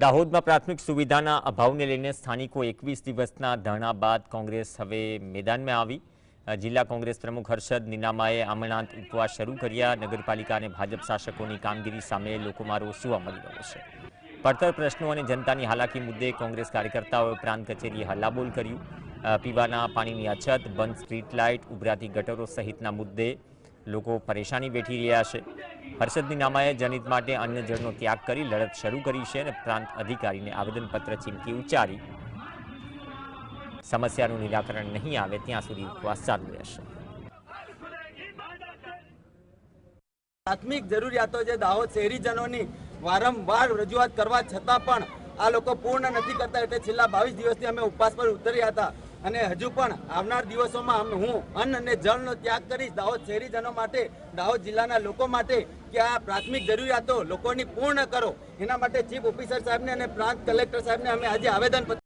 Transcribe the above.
દાહોદમાં પ્રાથમિક સુવિધાના અભાવને લઈને સ્થાનિકો 21 દિવસના ધરણા બાદ કોંગ્રેસ હવે મેદાનમાં આવી। જિલ્લા કોંગ્રેસ પ્રમુખ હર્ષદ નીનામાએ આમરણાંત ઉપવાસ શરૂ કર્યા। નગરપાલિકા અને ભાજપ શાસકોની કામગીરી સામે લોકોમાં રોષ જોવા મળી રહ્યો છે। પડતર પ્રશ્નો અને જનતાની હાલાકી મુદ્દે કોંગ્રેસ કાર્યકર્તાઓએ પ્રાંત કચેરીએ હલ્લાબોલ કર્યું। પીવાના પાણીની અછત, બંધ સ્ટ્રીટ લાઇટ, ઉભરાતી ગટરો સહિતના મુદ્દે લોકો પરેશાની વેઠી રહ્યા છે। હર્ષદ નીનામાએ જનહિત માટે અન્ય જળનો ત્યાગ કરી લડત શરૂ કરી છે અને પ્રાંત અધિકારીને આવેદનપત્ર ચીમકી ઉચ્ચારી સમસ્યાનું નિરાકરણ નહીં આવે ત્યાં સુધી ઉપવાસ ચાલુ રહેશે। પ્રાથમિક જરૂરિયાતો જે દાહોદ શહેરીજનોની વારંવાર રજૂઆત કરવા છતાં પણ આ લોકો પૂર્ણ નથી કરતા, એટલે છેલ્લા 22 દિવસથી અમે ઉપવાસ પર ઉતર્યા હતા અને હજુ પણ આવનાર દિવસોમાં હું અન્ન અને જળનો ત્યાગ કરીશ દાહોદ શહેરીજનો માટે, દાહોદ જિલ્લાના લોકો માટે કે આ પ્રાથમિક જરૂરિયાતો લોકોની પૂર્ણ કરો। એના માટે ચીફ ઓફિસર સાહેબને અને પ્રાંત કલેક્ટર સાહેબને અમે આજે આવેદનપત્ર